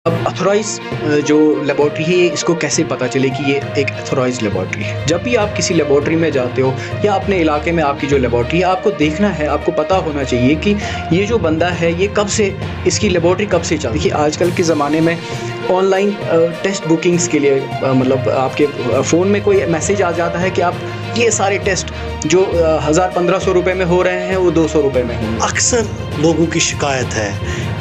अब अथॉराइज़ जो लेबॉर्ट्री है इसको कैसे पता चले कि ये एक अथॉराइज़्ड लेबॉर्ट्री है? जब भी आप किसी लेबॉर्ट्री में जाते हो या अपने इलाके में आपकी जो लेबॉर्ट्री है, आपको देखना है, आपको पता होना चाहिए कि ये जो बंदा है ये कब से, इसकी लेबॉर्ट्री कब से चल। देखिए आजकल के ज़माने में ऑनलाइन टेस्ट बुकिंग्स के लिए मतलब आपके फ़ोन में कोई मैसेज आ जाता है कि आप ये सारे टेस्ट जो 1000-1500 रुपए में हो रहे हैं वो 200 रुपए में होंगे। अक्सर लोगों की शिकायत है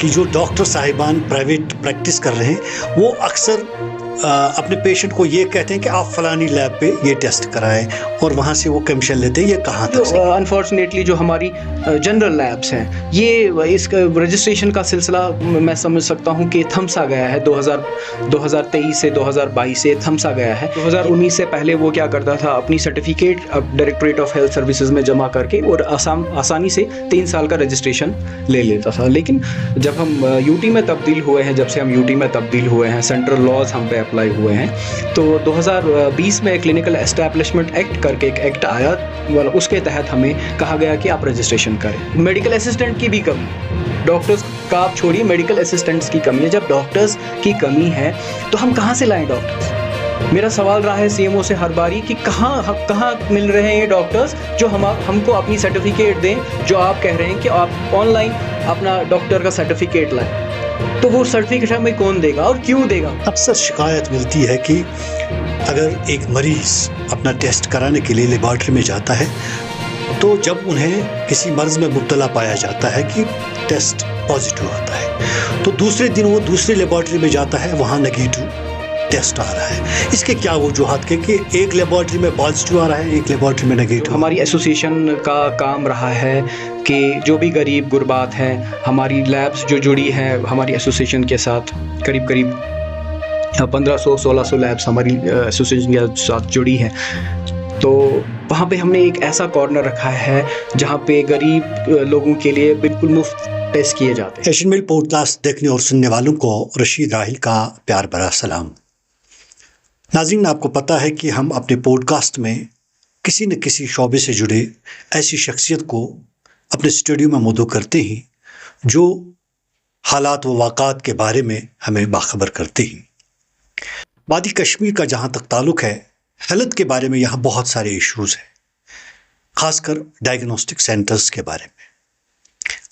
कि जो डॉक्टर साहिबान प्राइवेट प्रैक्टिस कर रहे हैं वो अक्सर अपने पेशेंट को ये कहते हैं कि आप फलानी लैब पे ये टेस्ट कराएं और वहाँ से वो कमीशन लेते हैं। ये कहाँ तक सही? अनफॉर्चुनेटली जो हमारी जनरल लैब्स हैं ये इसका रजिस्ट्रेशन का सिलसिला मैं समझ सकता हूँ कि थमसा गया है 2023 से 2022 से थमसा गया है। 2019 से पहले वो क्या करता था, अपनी certificate directorate of health services में जमा करके और आसानी से 3 साल का रजिस्ट्रेशन ले लेता था। लेकिन जब हम यूटी में तब्दील हुए हैं, जब से हम यूटी में तब्दील हुए हैं, सेंट्रल लॉज हम पे अप्लाई हुए हैं, तो 2020 में क्लिनिकल एस्टैब्लिशमेंट एक्ट करके एक एक्ट आया, उसके तहत हमें कहा गया कि आप रजिस्ट्रेशन करें। मेडिकल असिस्टेंट की भी कमी, डॉक्टर्स का आप छोड़िए, मेडिकल असिस्टेंट्स की कमी है। जब डॉक्टर्स की कमी है तो हम कहाँ से लाएं डॉक्टर्स? मेरा सवाल रहा है सीएमओ से हर बारी कि कहाँ मिल रहे हैं ये डॉक्टर्स जो हमको अपनी सर्टिफिकेट दें, जो आप कह रहे हैं कि आप ऑनलाइन अपना डॉक्टर का सर्टिफिकेट लाएं। तो वो सर्टिफिकेट हमें कौन देगा और क्यों देगा? अक्सर शिकायत मिलती है कि अगर एक मरीज़ अपना टेस्ट कराने के लिए लेबॉर्ट्री में जाता है तो जब उन्हें किसी मर्ज़ में मुब्तला पाया जाता है कि टेस्ट पॉजिटिव आता है, तो दूसरे दिन वो दूसरी लेबॉर्ट्री में जाता है, वहाँ नेगेटिव टेस्ट आ रहा है। इसके क्या वजूहात के कि एक लेबॉर्ट्री में पॉजिटिव आ रहा है, एक लेबॉर्ट्री में नेगेटिव? हमारी एसोसिएशन का काम रहा है कि जो भी गरीब गुरबात हैं, हमारी लैब्स जो जुड़ी हैं हमारी एसोसिएशन के साथ, करीब 1500-1600 लैब्स हमारी एसोसिएशन के साथ जुड़ी हैं, तो वहाँ पे हमने एक ऐसा कॉर्नर रखा है जहाँ पे गरीब लोगों के लिए बिल्कुल मुफ्त टेस्ट किए जाते हैं। एशियन मेल पॉडकास्ट देखने और सुनने वालों को रशीद राहिल का प्यार भरा सलाम। नाज़रीन, आपको पता है कि हम अपने पॉडकास्ट में किसी न किसी शोबे से जुड़े ऐसी शख्सियत को अपने स्टूडियो में मौजूद करते हैं जो हालात व वाक़ात के बारे में हमें बाखबर करते हैं। वादी कश्मीर का जहाँ तक ताल्लुक़ है, हेल्थ के बारे में यहाँ बहुत सारे इश्यूज़ हैं, ख़ासकर डायग्नोस्टिक सेंटर्स के बारे में।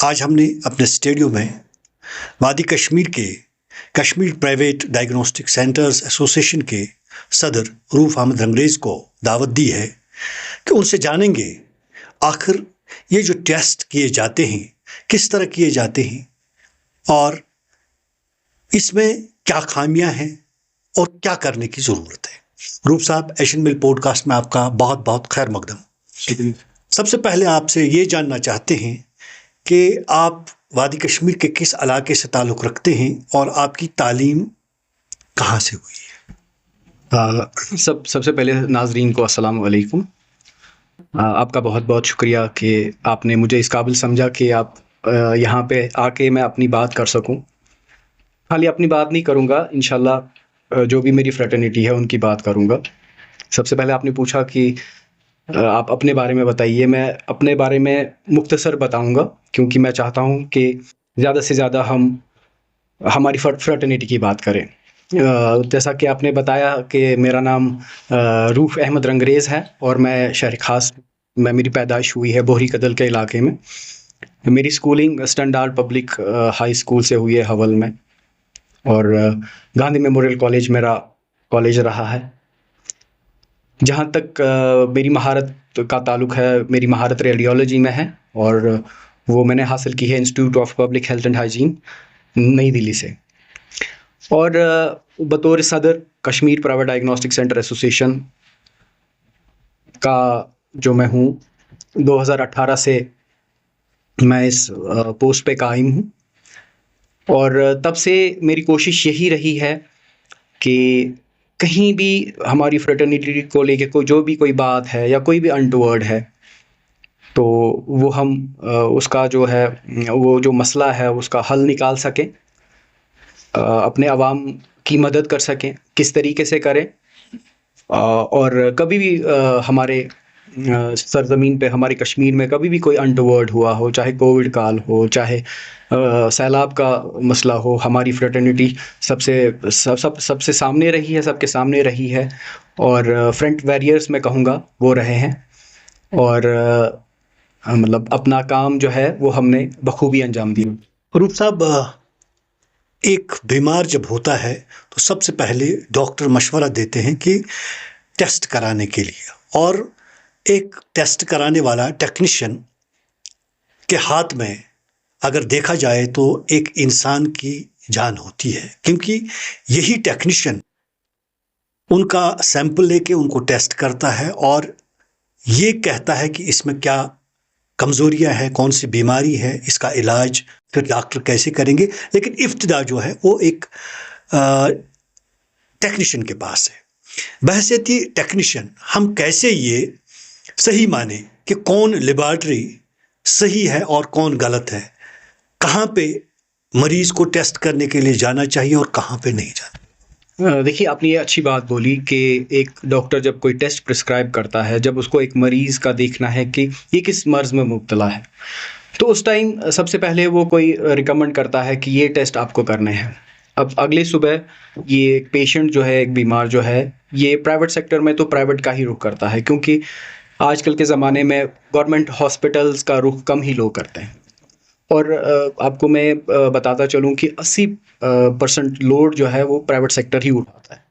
आज हमने अपने स्टूडियो में वादी कश्मीर के Kashmir private diagnostic centres association के सदर रूफ अहमद रंगरेज़ को दावत दी है कि उनसे जानेंगे आखिर ये जो टेस्ट किए जाते हैं किस तरह किए जाते हैं और इसमें क्या खामियां हैं और क्या करने की ज़रूरत है। रूफ साहब, एशियन मेल पॉडकास्ट में आपका बहुत बहुत खैर मकदम। सबसे पहले आपसे ये जानना चाहते हैं कि आप वादी कश्मीर के किस इलाके से ताल्लुक़ रखते हैं और आपकी तालीम कहाँ से हुई है? सबसे पहले नाजरीन को अस्सलाम वालेकुम। आपका बहुत बहुत शुक्रिया कि आपने मुझे इस काबिल समझा कि आप यहाँ पे आके मैं अपनी बात कर सकूँ। खाली अपनी बात नहीं करूँगा, इंशाल्लाह जो भी मेरी फ्रेटर्निटी है उनकी बात करूँगा। सबसे पहले आपने पूछा कि आप अपने बारे में बताइए। मैं अपने बारे में मुख्तसर बताऊँगा क्योंकि मैं चाहता हूँ कि ज़्यादा से ज़्यादा हम हमारी फ्रेटर्निटी की बात करें। जैसा कि आपने बताया कि मेरा नाम रूफ अहमद रंगरेज़ है और मैं शहर ख़ास में मेरी पैदाइश हुई है बोहरी कदल के इलाके में। मेरी schooling standard public high school से हुई है हवल में, और गांधी मेमोरियल कॉलेज मेरा कॉलेज रहा है। जहाँ तक मेरी महारत का ताल्लुक़ है, मेरी महारत रेडियोलॉजी में है और वो मैंने हासिल की है institute of public health and hygiene नई दिल्ली से। और बतौर सदर Kashmir private diagnostic centre association का जो मैं हूँ, 2018 से मैं इस पोस्ट पे कायम हूँ और तब से मेरी कोशिश यही रही है कि कहीं भी हमारी फ्रेटर्निटी को लेके कोई बात है या कोई भी अनटूवर्ड है तो वो हम उसका जो है वो जो मसला है उसका हल निकाल सकें, अपने अवाम की मदद कर सकें। किस तरीके से करें, और कभी भी हमारे सरजमीन पे हमारे कश्मीर में कभी भी कोई अनटोवर्ड हुआ हो, चाहे कोविड काल हो, चाहे सैलाब का मसला हो, हमारी फ्रेटर्निटी सबसे सामने रही है, सबके सामने रही है, और फ्रंट वॉरियर्स मैं कहूँगा वो रहे हैं। और मतलब अपना काम जो है वो हमने बखूबी अंजाम दिया। रूप साहब, एक बीमार जब होता है तो सबसे पहले डॉक्टर मशवरा देते हैं कि टेस्ट कराने के लिए, और एक टेस्ट कराने वाला टेक्नीशियन के हाथ में अगर देखा जाए तो एक इंसान की जान होती है, क्योंकि यही टेक्नीशियन उनका सैंपल लेके उनको टेस्ट करता है और ये कहता है कि इसमें क्या कमज़ोरियां हैं, कौन सी बीमारी है, इसका इलाज फिर डॉक्टर कैसे करेंगे। लेकिन इब्तिदा जो है वो एक टेक्नीशियन के पास है। बहैसियती टेक्नीशियन हम कैसे ये सही माने कि कौन लेबॉर्ट्री सही है और कौन गलत है, कहाँ पे मरीज को टेस्ट करने के लिए जाना चाहिए और कहाँ पे नहीं जाना? देखिए, आपने ये अच्छी बात बोली कि एक डॉक्टर जब कोई टेस्ट प्रिस्क्राइब करता है, जब उसको एक मरीज़ का देखना है कि ये किस मर्ज़ में मुब्तला है, तो उस टाइम सबसे पहले वो कोई रिकमेंड करता है कि ये टेस्ट आपको करने हैं। अब अगले सुबह ये पेशेंट जो है, एक बीमार जो है, ये प्राइवेट सेक्टर में तो प्राइवेट का ही रुख करता है, क्योंकि आजकल के ज़माने में गवर्नमेंट हॉस्पिटल्स का रुख कम ही लोग करते हैं। और आपको मैं बताता चलूँ कि 80% लोड जो है वो प्राइवेट सेक्टर ही उठाता है।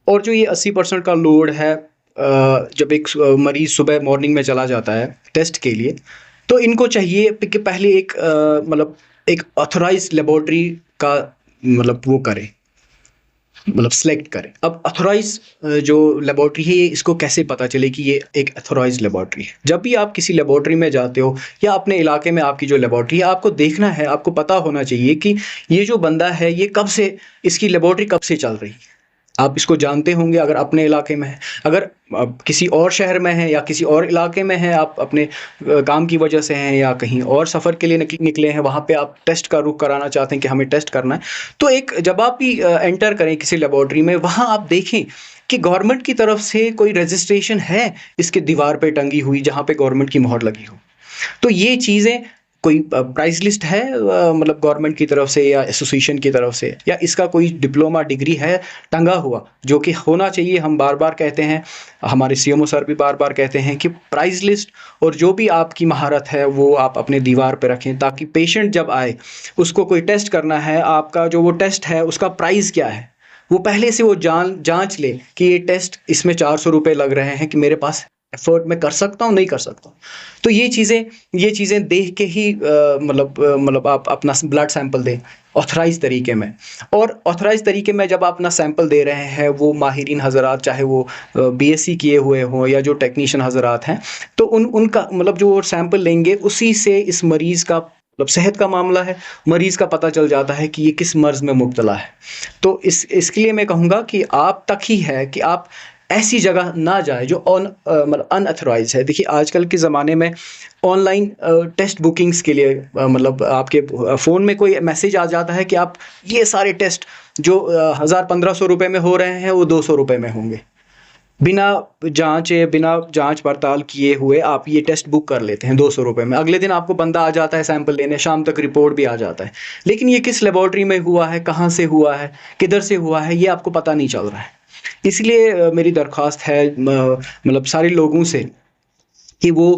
और जो ये 80% का लोड है, जब एक मरीज़ सुबह मॉर्निंग में चला जाता है टेस्ट के लिए, तो इनको चाहिए कि पहले एक मतलब एक ऑथराइज्ड लेबॉर्ट्री का मतलब वो करे, मतलब सेलेक्ट करें। अब ऑथराइज जो लेबॉर्ट्री है, इसको कैसे पता चले कि ये एक ऑथराइज लेबॉर्ट्री है? जब भी आप किसी लेबॉर्ट्री में जाते हो या अपने इलाके में आपकी जो लेबॉर्ट्री है, आपको देखना है, आपको पता होना चाहिए कि ये जो बंदा है ये कब से, इसकी लेबॉर्ट्री कब से चल रही है। आप इसको जानते होंगे अगर अपने इलाके में है। अगर किसी और शहर में है या किसी और इलाके में है, आप अपने काम की वजह से हैं या कहीं और सफ़र के लिए निकले हैं, वहाँ पे आप टेस्ट का रुख कराना चाहते हैं कि हमें टेस्ट करना है, तो एक जब आप भी एंटर करें किसी लेबॉर्ट्री में, वहाँ आप देखें कि गवर्नमेंट की तरफ से कोई रजिस्ट्रेशन है इसके दीवार पे टंगी हुई, जहाँ पे गवर्नमेंट की मोहर लगी हो। तो ये चीज़ें, कोई प्राइस लिस्ट है मतलब गवर्नमेंट की तरफ से या एसोसिएशन की तरफ से, या इसका कोई डिप्लोमा डिग्री है टंगा हुआ, जो कि होना चाहिए। हम बार बार कहते हैं, हमारे सीएमओ सर भी बार बार कहते हैं कि प्राइस लिस्ट और जो भी आपकी महारत है वो आप अपने दीवार पे रखें, ताकि पेशेंट जब आए, उसको कोई टेस्ट करना है, आपका जो वो टेस्ट है उसका प्राइस क्या है, वो पहले से वो जांच ले कि ये टेस्ट, इसमें 400 रुपये लग रहे हैं, कि मेरे पास एफर्ट में कर सकता हूँ, नहीं कर सकता हूँ। तो ये चीज़ें देख के ही मतलब आप अपना ब्लड सैंपल दें ऑथराइज तरीके में। और ऑथराइज तरीके में जब आप अपना सैंपल दे रहे हैं, वो माहिरीन हज़रात, चाहे वो बीएससी किए हुए हों या जो टेक्नीशियन हज़रात हैं, तो उनका मतलब जो सैंपल लेंगे, उसी से इस मरीज़ का मतलब सेहत का मामला है, मरीज़ का पता चल जाता है कि ये किस मर्ज़ में मुब्तला है। तो इसके लिए मैं कहूँगा कि आप तक ही है कि आप ऐसी जगह ना जाए जो मतलब अनऑथराइज है। देखिए, आजकल के ज़माने में ऑनलाइन टेस्ट बुकिंग्स के लिए मतलब आपके फ़ोन में कोई मैसेज आ जाता है कि आप ये सारे टेस्ट जो 1000-1500 रुपये में हो रहे हैं, वो 200 रुपये में होंगे। बिना जांच पड़ताल किए हुए आप ये टेस्ट बुक कर लेते हैं 200 रुपये में। अगले दिन आपको बंदा आ जाता है सैंपल लेने, शाम तक रिपोर्ट भी आ जाता है, लेकिन ये किस लेबॉर्ट्री में हुआ है, कहाँ से हुआ है, किधर से हुआ है, ये आपको पता नहीं चल रहा है। इसलिए मेरी दरख्वास्त है मतलब सारे लोगों से कि वो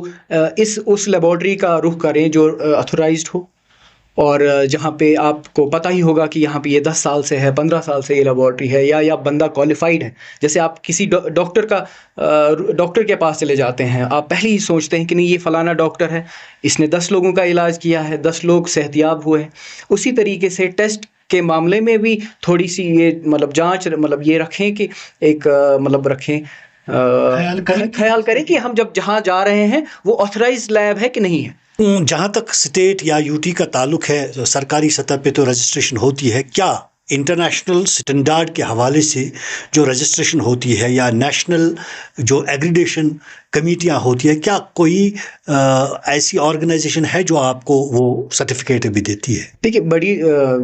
उस लेबॉर्ट्री का रुख करें जो ऑथराइज्ड हो, और जहाँ पे आपको पता ही होगा कि यहाँ पे ये 10 साल से है, 15 साल से ये लेबॉर्ट्री है, या बंदा क्वालिफाइड है। जैसे आप किसी डॉक्टर के पास चले जाते हैं, आप पहले ही सोचते हैं कि नहीं, ये फ़लाना डॉक्टर है, इसने 10 लोगों का इलाज किया है, 10 लोग सेहतियाब हुए हैं। उसी तरीके से टेस्ट के मामले में भी थोड़ी सी ये मतलब जांच मतलब ये रखें कि एक मतलब रखें, ख्याल करें कि हम जहाँ जा रहे हैं वो ऑथराइज्ड लैब है कि नहीं है। जहाँ तक स्टेट या यूटी का ताल्लुक है, तो सरकारी सतह पे तो रजिस्ट्रेशन होती है। क्या इंटरनेशनल स्टैंडर्ड के हवाले से जो रजिस्ट्रेशन होती है या नेशनल जो एग्रीडेशन कमेटियां होती है, क्या कोई ऐसी ऑर्गेनाइजेशन है जो आपको वो सर्टिफिकेट भी देती है? देखिए, बड़ी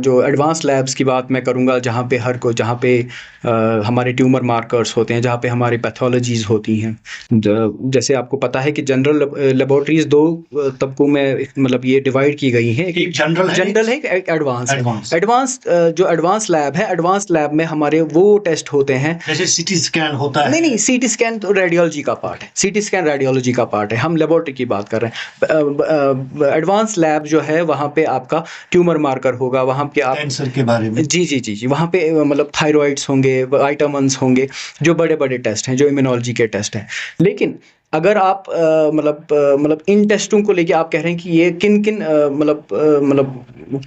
जो एडवांस लैब्स की बात मैं करूँगा, जहाँ पे हमारे ट्यूमर मार्कर्स होते हैं, जहाँ पे हमारी पैथोलॉजीज़ होती हैं। जैसे आपको पता है कि जनरल लेबोरेटरीज़ 2 तबकों में मतलब ये डिवाइड की गई हैं। एक जनरल है, जनरल है, एक एडवांस है। एडवांस। जो एडवांस लैब है, एडवांस लैब में हमारे वो टेस्ट होते हैं। जैसे सीटी स्कैन होता है। नहीं, सीटी स्कैन तो रेडियोलॉजी का पार्ट है। सीटी स्कैन रेडियोलॉजी का पार्ट है, हम लेबोरेटरी की बात कर रहे हैं। एडवांस लैब जो है वहाँ पे आपका ट्यूमर मार्कर होगा, वहाँ पे आप कैंसर के बारे में। जी, वहाँ पे मतलब थायरॉइड्स होंगे, विटामिन्स होंगे, जो बड़े-बड़े टेस्ट हैं, जो इम्यूनोलॉजी के टेस्ट हैं। लेकिन अगर आप मतलब इन टेस्टों को लेके आप कह रहे हैं कि ये किन-किन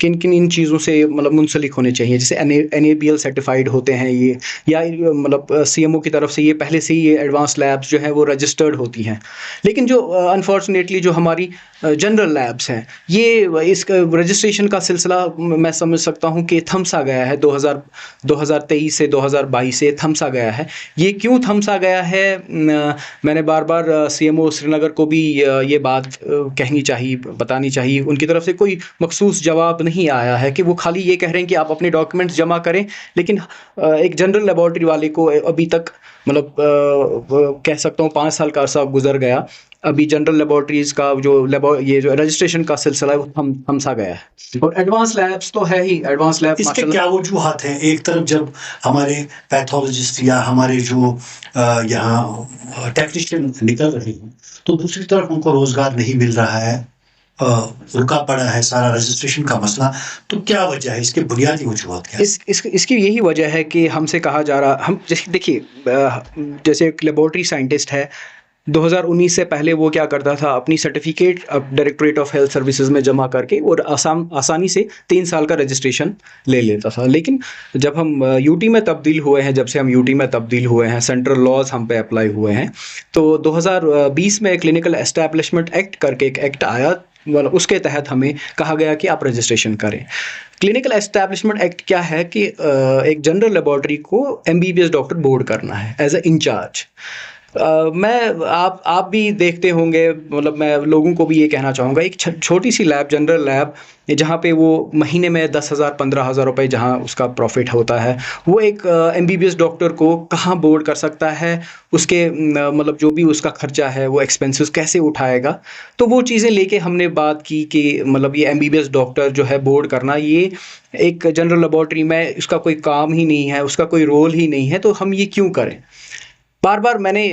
किन-किन इन चीज़ों से मतलब मुंसलिक होने चाहिए, जैसे NABL सर्टिफाइड होते हैं ये, या मतलब CMO की तरफ से ये पहले से ही ये एडवांस लैब्स जो हैं वो रजिस्टर्ड होती हैं। लेकिन जो अनफॉर्चुनेटली जो हमारी जनरल लैब्स हैं, ये इसका रजिस्ट्रेशन का सिलसिला मैं समझ सकता हूँ कि थमसा गया है। 2023 से 2022 से थमसा गया है। ये क्यों थमसा गया है, मैंने बार-बार CMO श्रीनगर को भी ये बात कहनी चाहिए, बतानी चाहिए। उनकी तरफ से कोई मखसूस जवाब नहीं आया है, कि वो खाली ये कह रहे हैं कि आप अपने डॉक्यूमेंट्स जमा करें, लेकिन एक जनरल लेबोरेटरी वाले को अभी तक मतलब कह सकता हूँ 5 साल का अरसा गुजर गया, अभी जनरल लेबोरेटरीज का ये जो रजिस्ट्रेशन का सिलसिला है वो थमसा गया है। और एडवांस लैब्स तो है ही, एडवांस लैब इसके क्या वजूहात हैं? एक तरफ जब हमारे पैथोलॉजिस्ट या हमारे जो यहाँ टेक्नीशियन निकल रहे हैं, तो दूसरी तरफ उनको रोजगार नहीं मिल रहा है, रुका पड़ा है सारा रजिस्ट्रेशन का मसला। तो क्या वजह है, इसके बुनियादी वजूहात क्या है? इसकी यही वजह है कि हमसे कहा जा रहा, हम जैसे देखिए, जैसे एक लेबोरेटरी साइंटिस्ट है, 2019 से पहले वो क्या करता था, अपनी certificate directorate of health services में जमा करके और आसानी से 3 साल का रजिस्ट्रेशन ले लेता था। लेकिन जब हम यूटी में तब्दील हुए हैं, जब से हम यूटी में तब्दील हुए हैं, सेंट्रल लॉज हम पे अप्लाई हुए हैं, तो 2020 में क्लिनिकल एस्टैब्लिशमेंट एक्ट करके एक एक्ट आया, मतलब उसके तहत हमें कहा गया कि आप रजिस्ट्रेशन करें। क्लिनिकल एस्टैब्लिशमेंट एक्ट क्या है कि एक जनरल लेबोरेटरी को MBBS डॉक्टर बोर्ड करना है एज ए इंचार्ज। आप भी देखते होंगे, मतलब मैं लोगों को भी ये कहना चाहूँगा, एक छोटी सी लैब, जनरल लैब, जहाँ पे वो महीने में 10,000 15,000 रुपये जहाँ उसका प्रॉफिट होता है, वो एक MBBS डॉक्टर को कहाँ बोर्ड कर सकता है, उसके मतलब जो भी उसका खर्चा है, वो एक्सपेंसेस कैसे उठाएगा। तो वो चीज़ें लेके हमने बात की कि मतलब ये MBBS डॉक्टर जो है बोर्ड करना, ये एक जनरल लेबोरेटरी में उसका कोई काम ही नहीं है, उसका कोई रोल ही नहीं है, तो हम ये क्यों करें। बार बार मैंने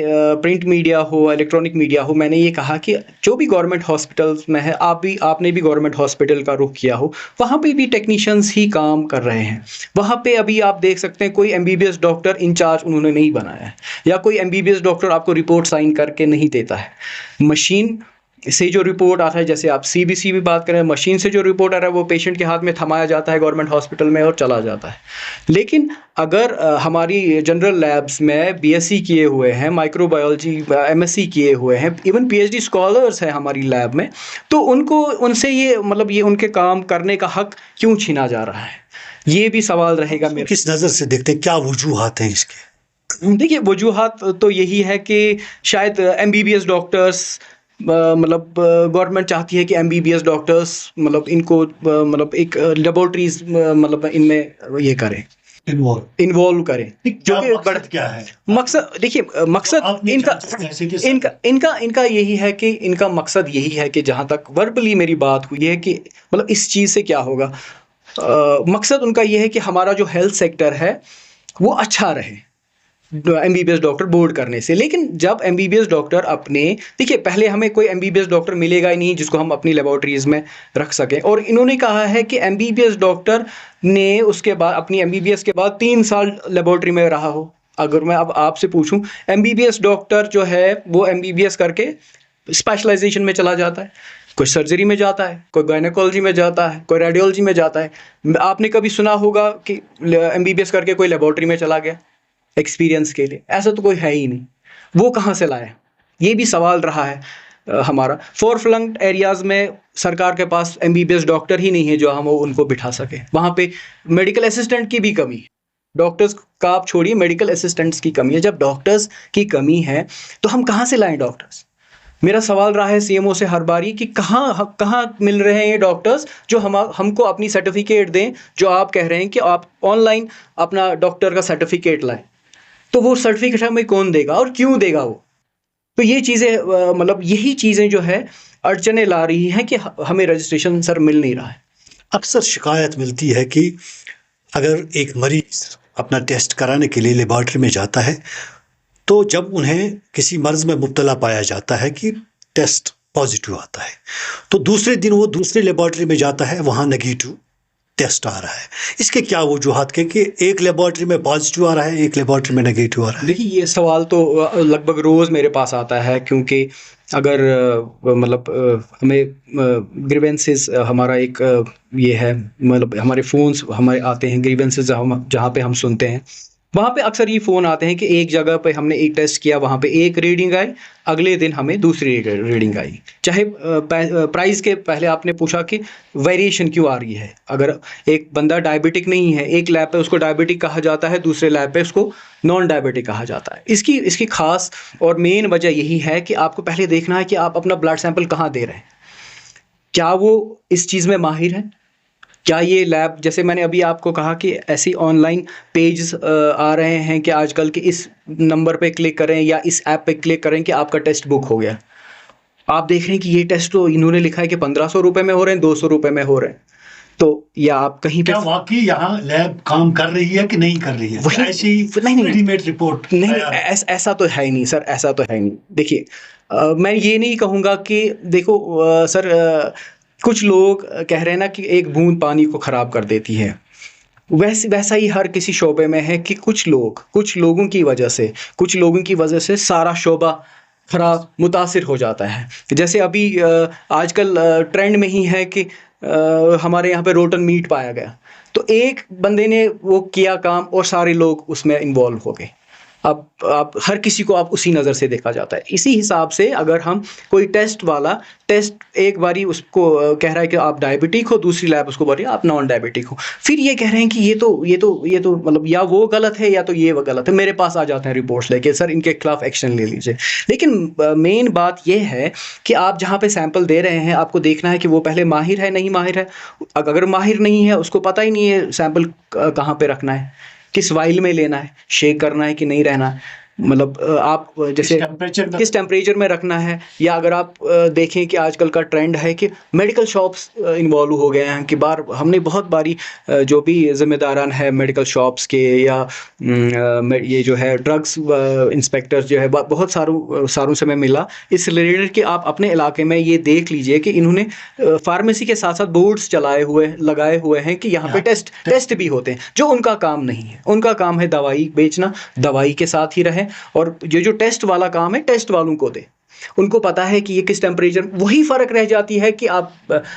प्रिंट मीडिया हो, इलेक्ट्रॉनिक मीडिया हो, मैंने ये कहा कि जो भी गवर्नमेंट हॉस्पिटल्स में है, आपने भी गवर्नमेंट हॉस्पिटल का रुख किया हो, वहाँ पे भी टेक्नीशियंस ही काम कर रहे हैं। वहाँ पे अभी आप देख सकते हैं कोई MBBS डॉक्टर इंचार्ज उन्होंने नहीं बनाया है, या कोई MBBS डॉक्टर आपको रिपोर्ट साइन करके नहीं देता है। मशीन से जो रिपोर्ट आता है, जैसे आप CBC भी बात करें, मशीन से जो रिपोर्ट आ रहा है वो पेशेंट के हाथ में थमाया जाता है गवर्नमेंट हॉस्पिटल में और चला जाता है। लेकिन अगर हमारी जनरल लैब्स में BSc किए हुए हैं, माइक्रोबायोलॉजी MSc किए हुए हैं, इवन PhD स्कॉलर्स हैं हमारी लैब में, तो उनसे ये मतलब ये उनके काम करने का हक क्यों छीना जा रहा है, ये भी सवाल रहेगा मेरे। किस नज़र से देखते हैं, क्या वजूहात हैं इसके? देखिए, वजूहात तो यही है कि शायद MBBS डॉक्टर्स, मतलब गवर्नमेंट चाहती है कि MBBS डॉक्टर्स मतलब इनको मतलब एक लेबोरेटरीज मतलब इनमें ये करें, इन्वॉल्व करें। जो कि बड़ा क्या है मकसद, देखिए मकसद इनका यही है कि इनका मकसद यही है कि जहाँ तक वर्बली मेरी बात हुई है कि मतलब इस चीज़ से क्या होगा, मकसद उनका ये है कि हमारा जो हेल्थ सेक्टर है वो अच्छा रहे MBBS डॉक्टर बोर्ड करने से। लेकिन जब MBBS डॉक्टर अपने, देखिए पहले हमें कोई MBBS डॉक्टर मिलेगा ही नहीं जिसको हम अपनी लेबोरेटरीज में रख सकें, और इन्होंने कहा है कि MBBS डॉक्टर ने उसके बाद अपनी MBBS के बाद 3 साल लेबोरेटरी में रहा हो। अगर मैं अब आपसे पूछूं, MBBS डॉक्टर जो है वो MBBS करके स्पेशलाइजेशन में चला जाता है, कोई सर्जरी में जाता है, कोई गायनेकोलॉजी में जाता है, कोई रेडियोलॉजी में जाता है। आपने कभी सुना होगा कि MBBS करके कोई लेबोरेटरी में चला गया एक्सपीरियंस के लिए? ऐसा तो कोई है ही नहीं। वो कहाँ से लाए, ये भी सवाल रहा है हमारा। फोर फ्लंग एरियाज़ में सरकार के पास MBBS डॉक्टर ही नहीं है जो हम उनको बिठा सके। वहाँ पे मेडिकल असिस्टेंट की भी कमी है। डॉक्टर्स का आप छोड़िए, मेडिकल असिस्टेंट्स की कमी है। जब डॉक्टर्स की कमी है तो हम कहाँ से लाएं डॉक्टर्स? मेरा सवाल रहा है सीएमओ से हर बारी कि कहाँ कहाँ मिल रहे हैं ये डॉक्टर्स जो हमको अपनी सर्टिफिकेट दें, जो आप कह रहे हैं कि आप ऑनलाइन अपना डॉक्टर का सर्टिफिकेट लाएं। तो वो सर्टिफिकेट हमें कौन देगा और क्यों देगा वो? तो ये चीज़ें मतलब यही चीज़ें जो है अड़चने ला रही हैं कि हमें रजिस्ट्रेशन सर मिल नहीं रहा है। अक्सर शिकायत मिलती है कि अगर एक मरीज अपना टेस्ट कराने के लिए लेबॉर्ट्री में जाता है, तो जब उन्हें किसी मर्ज में मुब्तला पाया जाता है कि टेस्ट पॉजिटिव आता है, तो दूसरे दिन वो दूसरे लेबॉर्ट्री में जाता है, वहाँ नेगेटिव टेस्ट आ रहा है। इसके क्या वजूहात के कि एक लेबॉर्ट्री में पॉजिटिव आ रहा है, एक लेबॉर्ट्री में नेगेटिव आ रहा है? देखिए, ये सवाल तो लगभग रोज़ मेरे पास आता है, क्योंकि अगर मतलब हमें ग्रीवेंसेस हमारा एक ये है, मतलब हमारे फ़ोन्स हमारे आते हैं ग्रीवेंसेस जहाँ पे हम सुनते हैं, वहाँ पे अक्सर ये फ़ोन आते हैं कि एक जगह पे हमने एक टेस्ट किया, वहाँ पे एक रीडिंग आई, अगले दिन हमें दूसरी रीडिंग आई। चाहे प्राइस के पहले आपने पूछा कि वेरिएशन क्यों आ रही है। अगर एक बंदा डायबिटिक नहीं है, एक लैब पे उसको डायबिटिक कहा जाता है, दूसरे लैब पे उसको नॉन डायबिटिक कहा जाता है। इसकी खास और मेन वजह यही है कि आपको पहले देखना है कि आप अपना ब्लड सैंपल कहाँ दे रहे हैं। क्या वो इस चीज़ में माहिर है? क्या ये लैब, जैसे मैंने अभी आपको कहा कि ऐसी ऑनलाइन पेज आ रहे हैं कि आजकल के इस नंबर पे क्लिक करें या इस ऐप पे क्लिक करें कि आपका टेस्ट बुक हो गया। आप देख रहे हैं कि ये टेस्ट तो इन्होंने लिखा है कि 1500 रुपए में हो रहे हैं, 200 रुपए में हो रहे हैं। तो या आप कहीं पे क्या वाकई यहाँ लैब काम कर रही है कि नहीं कर रही है? वही ऐसी नहीं रेडीमेड रिपोर्ट नहीं तैयार है? ऐसा तो है ही नहीं सर, ऐसा तो है ही नहीं। देखिए, मैं ये नहीं कहूँगा कि देखो सर, कुछ लोग कह रहे हैं ना कि एक बूंद पानी को खराब कर देती है। वैसा ही हर किसी शोबे में है कि कुछ लोगों की वजह से, सारा शोबा खराब मुतासिर हो जाता है। जैसे अभी आजकल ट्रेंड में ही है कि हमारे यहाँ पे रोटन मीट पाया गया, तो एक बंदे ने वो किया काम और सारे लोग उसमें इन्वॉल्व हो गए। अब आप हर किसी को आप उसी नज़र से देखा जाता है। इसी हिसाब से अगर हम कोई टेस्ट एक बारी उसको कह रहा है कि आप डायबिटिक हो, दूसरी लैब उसको बोल रही है आप नॉन डायबिटिक हो, फिर ये कह रहे हैं कि ये तो मतलब या वो गलत है या तो ये वो गलत है। मेरे पास आ जाते हैं रिपोर्ट्स लेके, सर इनके खिलाफ एक्शन ले लीजिए। लेकिन मेन बात ये है कि आप जहाँ पे सैंपल दे रहे हैं, आपको देखना है कि वो पहले माहिर है नहीं माहिर है। अगर माहिर नहीं है, उसको पता ही नहीं है सैंपल कहाँ पे रखना है, किस वाइल में लेना है, शेक करना है कि नहीं रहना है, मतलब आप जैसे किस टेम्परेचर में रखना है। या अगर आप देखें कि आजकल का ट्रेंड है कि मेडिकल शॉप्स इन्वॉल्व हो गए हैं कि हमने बहुत बारी जो भी ज़िम्मेदारान है मेडिकल शॉप्स के या ये जो है ड्रग्स इंस्पेक्टर्स जो है बहुत सारों से मैं मिला इस रिलेटेड कि आप अपने इलाके में ये देख लीजिए कि इन्होंने फार्मेसी के साथ साथ बोर्ड्स लगाए हुए हैं कि यहाँ पे टेस्ट भी होते हैं, जो उनका काम नहीं है। उनका काम है दवाई बेचना, दवाई के साथ ही रहे, और ये जो टेस्ट वाला काम है टेस्ट वालों को दे। उनको पता है कि ये किस टेम्परेचर, वही फ़र्क रह जाती है कि आप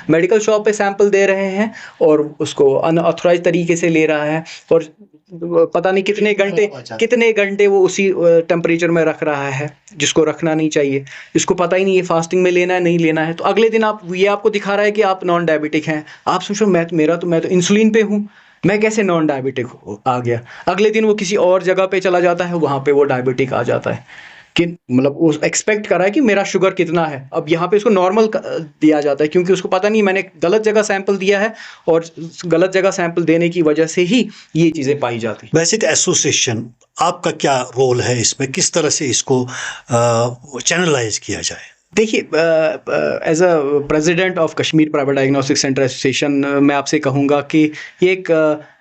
मेडिकल शॉप पे सैंपल दे रहे हैं और उसको अनऑथराइज तरीके से ले रहा है, और पता नहीं कितने घंटे वो उसी टेम्परेचर में रख रहा है जिसको रखना नहीं चाहिए। इसको पता ही नहीं है फास्टिंग में लेना है नहीं लेना है। तो अगले दिन आपको दिखा रहा है कि आप नॉन डायबिटिक हैं। आप सोचो मैं तो इंसुलिन पे हूँ, मैं कैसे नॉन डायबिटिक आ गया। अगले दिन वो किसी और जगह पे चला जाता है, वहाँ पे वो डायबिटिक आ जाता है कि मतलब वो एक्सपेक्ट कर रहा है कि मेरा शुगर कितना है। अब यहाँ पे उसको नॉर्मल दिया जाता है क्योंकि उसको पता नहीं मैंने गलत जगह सैंपल दिया है, और गलत जगह सैंपल देने की वजह से ही ये चीज़ें पाई जाती हैं। वैसे तो एसोसिएशन आपका क्या रोल है इसमें, किस तरह से इसको चैनलाइज किया जाए? देखिए, as a president of Kashmir private diagnostic centre association, मैं आपसे कहूँगा कि ये एक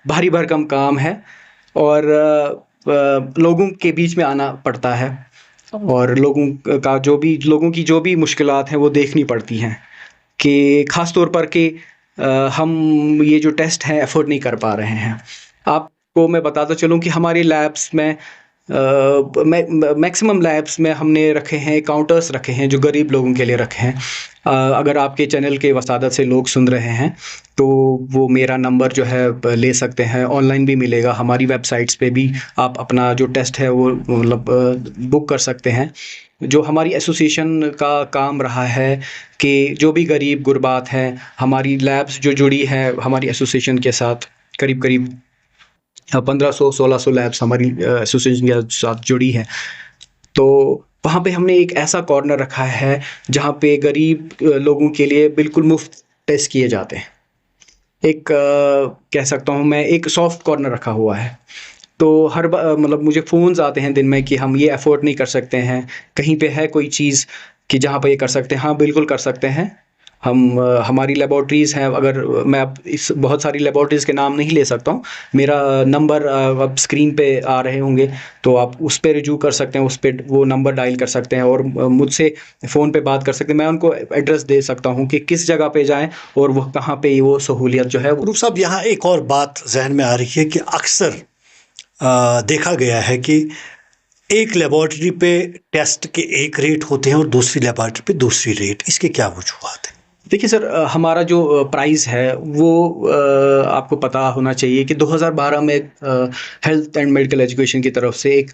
भारी भरकम काम है, और लोगों के बीच में आना पड़ता है, और लोगों की जो भी मुश्किलात हैं वो देखनी पड़ती हैं, कि ख़ास तौर पर कि हम ये जो टेस्ट हैं अफोर्ड नहीं कर पा रहे हैं। आपको मैं बताता चलूँ कि हमारे लैब्स में मैक्सिमम लैब्स में हमने रखे हैं काउंटर्स रखे हैं जो गरीब लोगों के लिए रखे हैं। अगर आपके चैनल के वसादत से लोग सुन रहे हैं तो वो मेरा नंबर जो है ले सकते हैं, ऑनलाइन भी मिलेगा, हमारी वेबसाइट्स पे भी आप अपना जो टेस्ट है वो मतलब बुक कर सकते हैं। जो हमारी एसोसिएशन का काम रहा है कि जो भी गरीब गुरबात हैं, हमारी लैब्स जो जुड़ी है हमारी एसोसिएशन के साथ, करीब करीब 1500-1600 लैब्स हमारी एसोसिएशन के साथ जुड़ी हैं। तो वहाँ पे हमने एक ऐसा कॉर्नर रखा है जहाँ पे गरीब लोगों के लिए बिल्कुल मुफ्त टेस्ट किए जाते हैं। एक कह सकता हूँ मैं, एक सॉफ्ट कॉर्नर रखा हुआ है। तो मतलब मुझे फ़ोन्स आते हैं दिन में कि हम ये अफ़ोर्ड नहीं कर सकते हैं, कहीं पे है कोई चीज़ कि जहाँ पे ये कर सकते हैं? हाँ, बिल्कुल कर सकते हैं। हम हमारी लैबोरेटरीज़ हैं, अगर मैं अब इस बहुत सारी लैबोरेटरीज़ के नाम नहीं ले सकता हूँ। मेरा नंबर अब स्क्रीन पे आ रहे होंगे, तो आप उस पे रुजू कर सकते हैं, उस पे वो नंबर डायल कर सकते हैं और मुझसे फ़ोन पे बात कर सकते हैं। मैं उनको एड्रेस दे सकता हूँ कि किस जगह पे जाएँ और वो कहाँ पे वो सहूलियत जो है वो। रूप साहब, यहाँ एक और बात जहन में आ रही है कि अक्सर देखा गया है कि एक लेबोरेटरी पे टेस्ट के एक रेट होते हैं और दूसरी लेबोरेटरी पे दूसरी रेट, इसके क्या वजूहत है? देखिए सर, हमारा जो प्राइस है वो आपको पता होना चाहिए कि 2012 में हेल्थ एंड मेडिकल एजुकेशन की तरफ से एक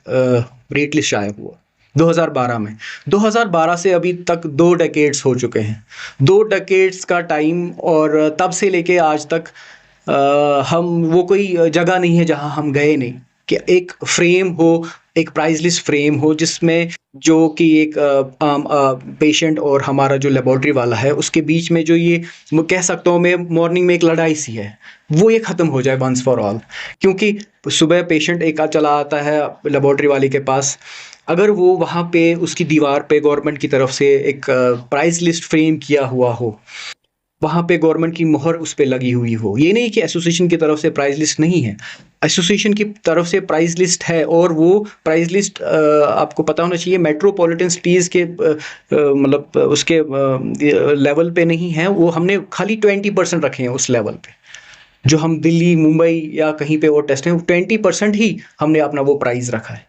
रेट लिस्ट आया हुआ 2012 में। 2012 से अभी तक 2 डेकेड्स हो चुके हैं, 2 डेकेड्स का टाइम। और तब से लेके आज तक हम वो कोई जगह नहीं है जहां हम गए नहीं कि एक फ्रेम हो, एक प्राइस लिस्ट फ्रेम हो जिसमें जो कि एक आम पेशेंट और हमारा जो लेबोरेटरी वाला है उसके बीच में जो ये मैं कह सकता हूँ मैं मॉर्निंग में एक लड़ाई सी है, वो ये ख़त्म हो जाए वंस फॉर ऑल। क्योंकि सुबह पेशेंट एक चला आता है लेबोरेटरी वाले के पास, अगर वो वहाँ पे उसकी दीवार पे गवर्नमेंट की तरफ से एक प्राइस लिस्ट फ्रेम किया हुआ हो, वहाँ पे गवर्नमेंट की मोहर उस पे लगी हुई हो, ये नहीं कि एसोसिएशन की तरफ से प्राइस लिस्ट नहीं है, एसोसिएशन की तरफ से प्राइस लिस्ट है। और वो प्राइस लिस्ट आपको पता होना चाहिए मेट्रोपॉलिटन सिटीज़ के मतलब उसके लेवल पे नहीं है, वो हमने खाली 20% रखे हैं उस लेवल पे। जो हम दिल्ली, मुंबई या कहीं पे वो टेस्ट हैं, 20% ही हमने अपना वो प्राइस रखा है।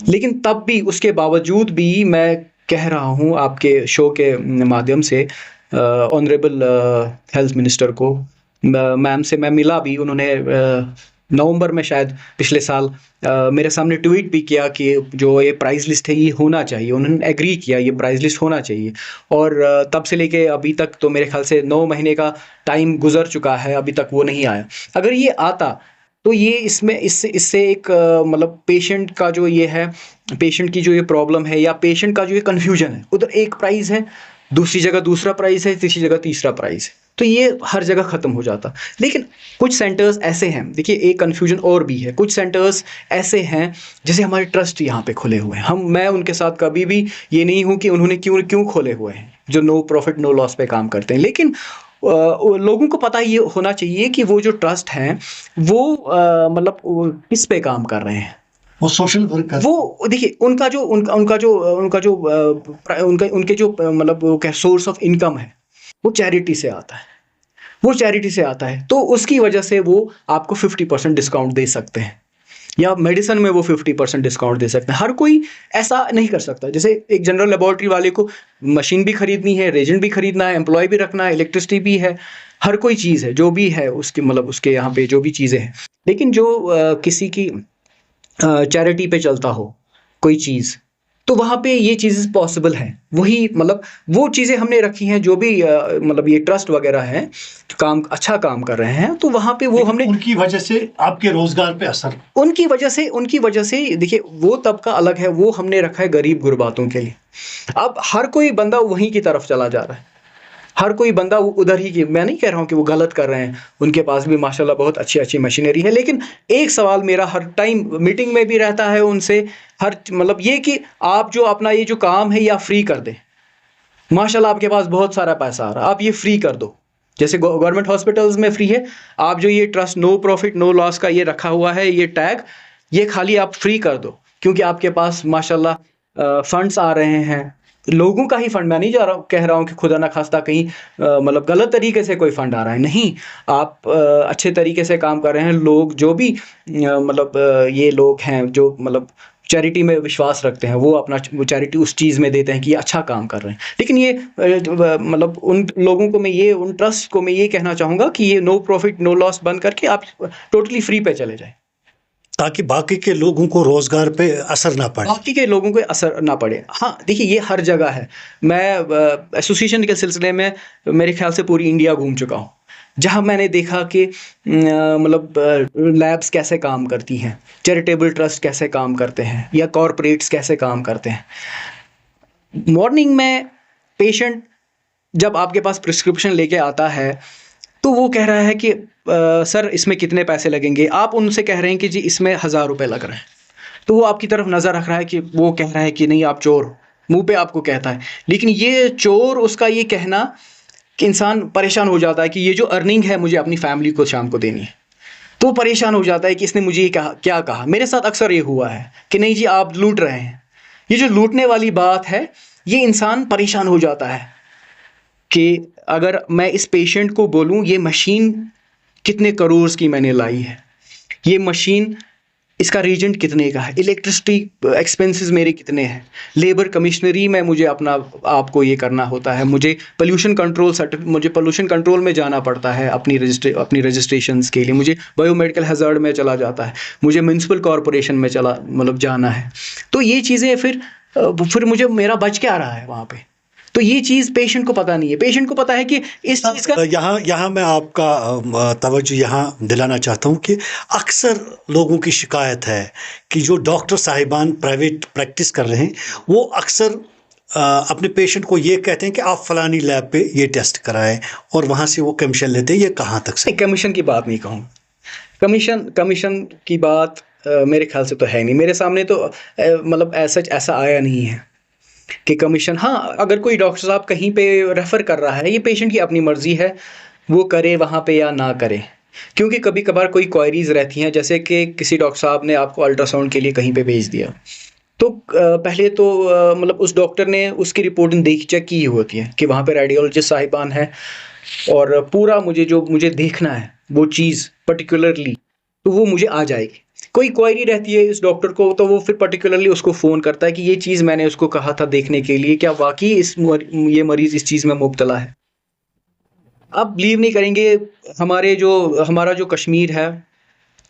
लेकिन तब भी, उसके बावजूद भी मैं कह रहा हूँ आपके शो के माध्यम से ऑनरेबल हेल्थ मिनिस्टर को, मैम से मैं मिला भी, उन्होंने नवंबर में शायद पिछले साल मेरे सामने ट्वीट भी किया कि जो ये प्राइस लिस्ट है ये होना चाहिए, उन्होंने एग्री किया ये प्राइस लिस्ट होना चाहिए। और तब से लेके अभी तक तो मेरे ख्याल से 9 महीने का टाइम गुजर चुका है, अभी तक वो नहीं आया। अगर ये आता तो ये इसमें इससे इससे एक मतलब पेशेंट का जो ये है, पेशेंट की जो ये प्रॉब्लम है या पेशेंट का जो ये कन्फ्यूजन है, उधर एक प्राइस है, दूसरी जगह दूसरा प्राइस है, तीसरी जगह तीसरा प्राइस है, तो ये हर जगह ख़त्म हो जाता। लेकिन कुछ सेंटर्स ऐसे हैं, देखिए एक कन्फ्यूजन और भी है, कुछ सेंटर्स ऐसे हैं जैसे हमारे ट्रस्ट यहाँ पे खुले हुए हैं, मैं उनके साथ कभी भी ये नहीं हूँ कि उन्होंने क्यों क्यों खोले हुए हैं, जो नो प्रॉफिट नो लॉस पे काम करते हैं। लेकिन लोगों को पता ये होना चाहिए कि वो जो ट्रस्ट हैं वो मतलब किस पे काम कर रहे हैं। वो सोशल वर्क वो देखिए उनका जो उनके जो मतलब वो क्या सोर्स ऑफ इनकम है, वो चैरिटी से आता है, वो चैरिटी से आता है। तो उसकी वजह से वो आपको 50% डिस्काउंट दे सकते हैं, या मेडिसिन में वो 50% डिस्काउंट दे सकते हैं। हर कोई ऐसा नहीं कर सकता। जैसे एक जनरल लेबोरेटरी वाले को मशीन भी खरीदनी है, रेजेंट भी खरीदना है, एम्प्लॉय भी रखना है, इलेक्ट्रिसिटी भी है, हर कोई चीज़ है जो भी है उसके मतलब उसके यहाँ पे जो भी चीज़ें हैं। लेकिन जो किसी की चैरिटी पे चलता हो कोई चीज़, तो वहाँ पे ये चीज़ें पॉसिबल हैं। वही मतलब वो चीज़ें हमने रखी हैं, जो भी मतलब ये ट्रस्ट वगैरह है जो काम अच्छा काम कर रहे हैं, तो वहाँ पे वो हमने उनकी वजह से आपके रोजगार पे असर, उनकी वजह से देखिए वो तबका अलग है, वो हमने रखा है गरीब गुरबातों के लिए। अब हर कोई बंदा वहीं की तरफ चला जा रहा है, हर कोई बंदा उधर ही की। मैं नहीं कह रहा हूँ कि वो गलत कर रहे हैं, उनके पास भी माशाल्लाह बहुत अच्छी अच्छी मशीनरी है। लेकिन एक सवाल मेरा हर टाइम मीटिंग में भी रहता है उनसे, हर मतलब ये कि आप जो अपना ये जो काम है ये आप फ्री कर दें। माशाल्लाह आपके पास बहुत सारा पैसा आ रहा है, आप ये फ्री कर दो। जैसे गवर्नमेंट हॉस्पिटल्स में फ्री है, आप जो ये trust no profit no loss का ये रखा हुआ है ये टैग, ये खाली आप फ्री कर दो, क्योंकि आपके पास माशाल्लाह फंड्स आ रहे हैं, लोगों का ही फंड। मैं नहीं जा रहा हूँ कह रहा हूँ कि खुदा ना खास्ता कहीं मतलब गलत तरीके से कोई फंड आ रहा है, नहीं। आप अच्छे तरीके से काम कर रहे हैं। लोग जो भी मतलब ये लोग हैं जो मतलब चैरिटी में विश्वास रखते हैं, वो अपना वो चैरिटी उस चीज़ में देते हैं कि ये अच्छा काम कर रहे हैं। लेकिन ये मतलब उन लोगों को मैं ये उन ट्रस्ट को मैं ये कहना चाहूँगा कि ये नो प्रॉफिट नो लॉस बंद करके आप टोटली फ्री पे चले जाएं, ताकि बाकी के लोगों को रोजगार पे असर ना पड़े। बाकी के लोगों को असर ना पड़े। हाँ देखिए ये हर जगह है। मैं एसोसिएशन के सिलसिले में मेरे ख्याल से पूरी इंडिया घूम चुका हूँ। जहाँ मैंने देखा कि मतलब लैब्स कैसे काम करती हैं, चैरिटेबल ट्रस्ट कैसे काम करते हैं, या कॉरपोरेट्स कैसे काम करते हैं। मॉर्निंग में पेशेंट जब आपके पास प्रिस्क्रिप्शन लेके आता है तो वो कह रहा है कि सर इसमें कितने पैसे लगेंगे, आप उनसे कह रहे हैं कि जी इसमें 1000 रुपये लग रहे हैं, तो वो आपकी तरफ नज़र रख रहा है कि वो कह रहा है कि नहीं आप चोर हो, मुंह पे आपको कहता है। लेकिन ये चोर उसका ये कहना कि इंसान परेशान हो जाता है कि ये जो अर्निंग है मुझे अपनी फैमिली को शाम को देनी है, तो वो परेशान हो जाता है कि इसने मुझे ये कहा, क्या कहा। मेरे साथ अक्सर ये हुआ है कि नहीं जी आप लूट रहे हैं। ये जो लूटने वाली बात है, ये इंसान परेशान हो जाता है कि अगर मैं इस पेशेंट को बोलूं ये मशीन कितने करोड़ की मैंने लाई है, ये मशीन इसका रीजेंट कितने का है, इलेक्ट्रिसिटी एक्सपेंसेस मेरे कितने हैं, लेबर कमिश्नरी में मुझे अपना आपको ये करना होता है, मुझे पोल्यूशन कंट्रोल मुझे पोल्यूशन कंट्रोल में जाना पड़ता है अपनी रजिस्ट्रेशंस के लिए, मुझे बायोमेडिकल हैज़ार्ड में चला जाता है, मुझे म्युनिसिपल कॉरपोरेशन में चला मतलब जाना है। तो ये चीज़ें फिर मुझे मेरा बच क्या रहा है वहाँ पे। तो ये चीज़ पेशेंट को पता नहीं है। पेशेंट को पता है कि इस चीज़ का यहाँ मैं आपका तवज्जो यहाँ दिलाना चाहता हूँ कि अक्सर लोगों की शिकायत है कि जो डॉक्टर साहिबान प्राइवेट प्रैक्टिस कर रहे हैं वो अक्सर अपने पेशेंट को ये कहते हैं कि आप फलानी लैब पे ये टेस्ट कराएं और वहाँ से वो कमीशन लेते हैं। ये कहाँ तक सही? कमीशन की बात नहीं कहूँ, कमीशन की बात मेरे ख्याल से तो है नहीं। मेरे सामने तो मतलब ऐसा आया नहीं है कि कमीशन। हाँ, अगर कोई डॉक्टर साहब कहीं पे रेफ़र कर रहा है, ये पेशेंट की अपनी मर्ज़ी है वो करे वहाँ पे या ना करे, क्योंकि कभी कभार कोई क्वायरीज़ रहती हैं, जैसे कि किसी डॉक्टर साहब ने आपको अल्ट्रासाउंड के लिए कहीं पे भेज दिया, तो पहले तो मतलब उस डॉक्टर ने उसकी रिपोर्टिंग चेक की होती है कि वहाँ पे रेडियोलॉजिस्ट साहिबान है और पूरा मुझे देखना है वो चीज़ पर्टिकुलरली, तो वो मुझे आ जाएगी। कोई क्वेरी रहती है इस डॉक्टर को, तो वो फिर पर्टिकुलरली उसको फ़ोन करता है कि ये चीज़ मैंने उसको कहा था देखने के लिए, क्या वाकई ये मरीज़ इस चीज़ में मुब्तला है। आप बिलीव नहीं करेंगे, हमारा जो कश्मीर है,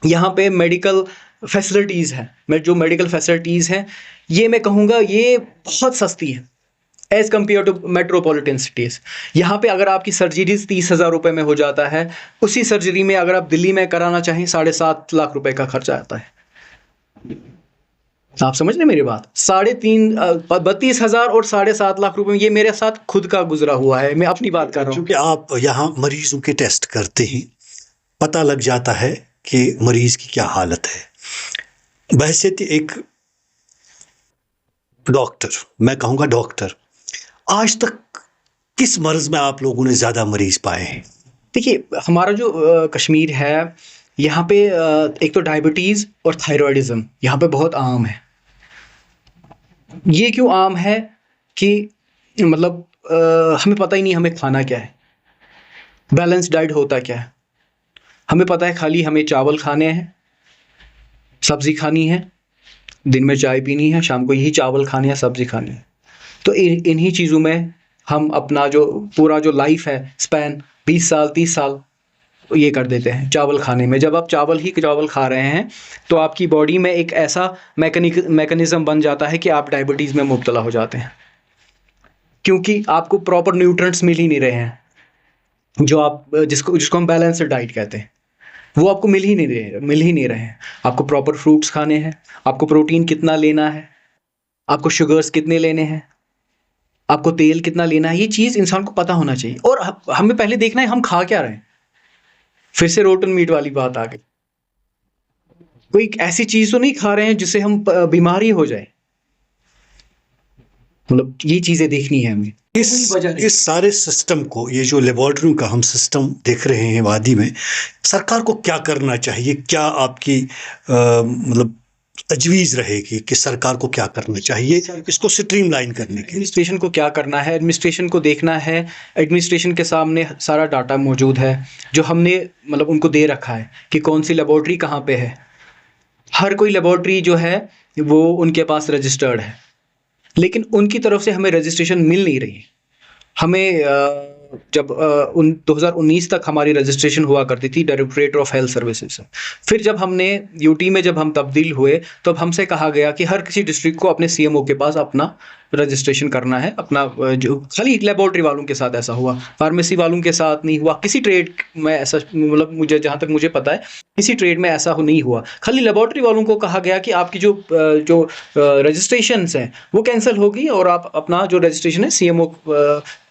यहाँ पे मेडिकल फैसिलिटीज़ हैं, जो मेडिकल फैसिलिटीज़ हैं, ये मैं कहूँगा ये बहुत सस्ती है as compared to metropolitan cities. यहाँ पे अगर आपकी सर्जरीज 30,000 रुपये में हो जाता है, उसी सर्जरी में अगर आप दिल्ली में कराना चाहें 7.5 लाख रुपए का खर्चा आता है। आप समझ रहे मेरी बात? 32,000 और 7.5 लाख रुपए में, ये मेरे साथ खुद का गुजरा हुआ है, मैं अपनी बात कर रहा हूँ। क्योंकि आप यहाँ मरीजों के टेस्ट करते हैं, पता लग जाता है कि मरीज की क्या हालत है। बहैसियत एक डॉक्टर, मैं कहूँगा डॉक्टर, आज तक किस मर्ज में आप लोगों ने ज़्यादा मरीज पाए हैं? देखिए, हमारा जो कश्मीर है, यहाँ पे एक तो डायबिटीज़ और थायराइडिज्म यहाँ पे बहुत आम है। ये क्यों आम है कि मतलब हमें पता ही नहीं हमें खाना क्या है, बैलेंस डाइट होता क्या है। हमें पता है खाली हमें चावल खाने हैं, सब्ज़ी खानी है, दिन में चाय पीनी है, शाम को यही चावल खाने हैं, सब्ज़ी खानी है। तो इन्हीं चीज़ों में हम अपना जो पूरा जो लाइफ है स्पैन 20 साल 30 साल ये कर देते हैं चावल खाने में। जब आप चावल खा रहे हैं तो आपकी बॉडी में एक ऐसा मैकेनिज्म बन जाता है कि आप डायबिटीज़ में मुब्तला हो जाते हैं, क्योंकि आपको प्रॉपर न्यूट्रिएंट्स मिल ही नहीं रहे हैं, जो आप जिसको हम बैलेंस्ड डाइट कहते हैं, वो आपको मिल ही नहीं रहे हैं। आपको प्रॉपर फ्रूट्स खाने हैं, आपको प्रोटीन कितना लेना है, आपको शुगर्स कितने लेने हैं, आपको तेल कितना लेना है, ये चीज़ इंसान को पता होना चाहिए। और हमें पहले देखना है हम खा क्या रहे हैं। फिर से रोटन मीट वाली बात आ गई, कोई ऐसी चीज़ तो नहीं खा रहे हैं जिससे हम बीमारी हो जाए। मतलब ये चीज़ें देखनी है हमें। इस सारे सिस्टम को, ये जो लेबॉर्ट्रियों का हम सिस्टम देख रहे हैं वादी में, सरकार को क्या करना चाहिए? क्या आपकी मतलब तजवीज़ रहेगी कि सरकार को क्या करना चाहिए इसको स्ट्रीमलाइन करने के? एडमिनिस्ट्रेशन को क्या करना है? एडमिनिस्ट्रेशन को देखना है, एडमिनिस्ट्रेशन के सामने सारा डाटा मौजूद है जो हमने मतलब उनको दे रखा है कि कौन सी लेबॉर्ट्री कहाँ पे है। हर कोई लेबॉर्ट्री जो है वो उनके पास रजिस्टर्ड है, लेकिन उनकी तरफ से हमें रजिस्ट्रेशन मिल नहीं रही। हमें जब 2019 तक हमारी रजिस्ट्रेशन हुआ करती थी डायरेक्टरेट ऑफ हेल्थ सर्विसेज से। फिर जब हमने यूटी में जब हम तब्दील हुए तो अब हमसे कहा गया कि हर किसी डिस्ट्रिक्ट को अपने सीएमओ के पास अपना रजिस्ट्रेशन करना है अपना। जो खाली लेबोरेटरी वालों के साथ ऐसा हुआ, फार्मेसी वालों के साथ नहीं हुआ, किसी ट्रेड में ऐसा, मतलब मुझे जहाँ तक मुझे पता है किसी ट्रेड में ऐसा नहीं हुआ। खाली लेबोरेटरी वालों को कहा गया कि आपकी जो रजिस्ट्रेशंस हैं वो कैंसिल होगी और आप अपना जो रजिस्ट्रेशन है सीएमओ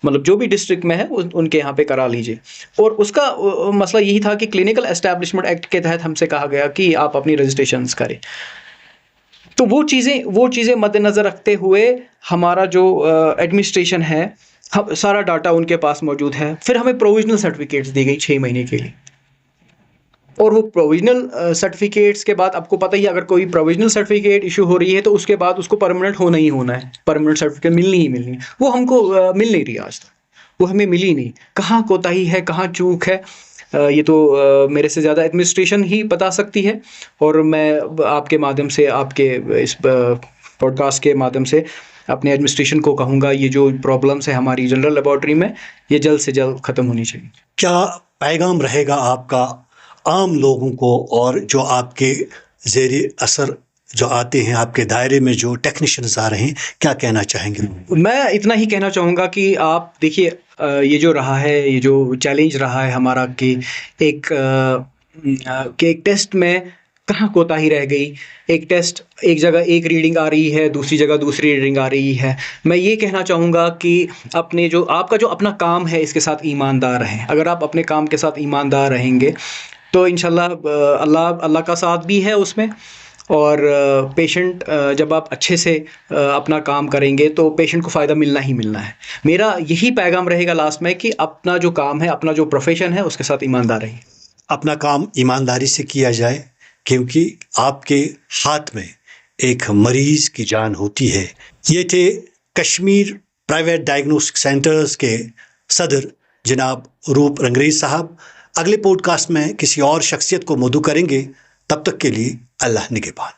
मतलब जो भी डिस्ट्रिक्ट में है उनके यहाँ पे करा लीजिए। और उसका मसला यही था कि क्लिनिकल एस्टैब्लिशमेंट एक्ट के तहत हमसे कहा गया कि आप अपनी रजिस्ट्रेशंस करें। तो वो चीज़ें मद्देनज़र रखते हुए हमारा जो एडमिनिस्ट्रेशन है, हम सारा डाटा उनके पास मौजूद है। फिर हमें प्रोविजनल सर्टिफिकेट्स दी गई 6 महीने के लिए, और वो प्रोविजनल सर्टिफिकेट्स के बाद आपको पता ही है, अगर कोई प्रोविजनल सर्टिफिकेट इशू हो रही है तो उसके बाद उसको परमानेंट होना ही होना है, परमानेंट सर्टिफिकेट मिलनी ही मिलनी है। वो हमको मिल नहीं रही आज तक, वो हमें मिली नहीं। कहाँ कोताही है, कहाँ चूक है, ये तो मेरे से ज़्यादा एडमिनिस्ट्रेशन ही बता सकती है। और मैं आपके माध्यम से, आपके इस पॉडकास्ट के माध्यम से अपने एडमिनिस्ट्रेशन को कहूँगा, ये जो प्रॉब्लम्स है हमारी जनरल लेबॉर्ट्री में, ये जल्द से जल्द ख़त्म होनी चाहिए। क्या पैगाम रहेगा आपका आम लोगों को, और जो आपके ज़ेरे असर जो आते हैं, आपके दायरे में जो टेक्नीशियंस आ रहे हैं, क्या कहना चाहेंगे? मैं इतना ही कहना चाहूँगा कि आप देखिए, ये जो रहा है, ये जो चैलेंज रहा है हमारा कि एक टेस्ट में कहाँ कोताही रह गई। एक टेस्ट एक जगह एक रीडिंग आ रही है, दूसरी जगह दूसरी रीडिंग आ रही है। मैं ये कहना चाहूँगा कि अपने जो आपका जो अपना काम है इसके साथ ईमानदार रहें। अगर आप अपने काम के साथ ईमानदार रहेंगे तो इंशाल्लाह अल्लाह का साथ भी है उसमें। और पेशेंट जब आप अच्छे से अपना काम करेंगे तो पेशेंट को फ़ायदा मिलना ही मिलना है। मेरा यही पैगाम रहेगा लास्ट में कि अपना जो काम है, अपना जो प्रोफेशन है, उसके साथ ईमानदार रहिए। अपना काम ईमानदारी से किया जाए, क्योंकि आपके हाथ में एक मरीज़ की जान होती है। ये थे कश्मीर प्राइवेट डायग्नोस्टिक सेंटर्स के सदर जनाब रूप रंगरेज साहब। अगले पॉडकास्ट में किसी और शख्सियत को मौजू करेंगे। तब तक के लिए अल्लाह निगहबान।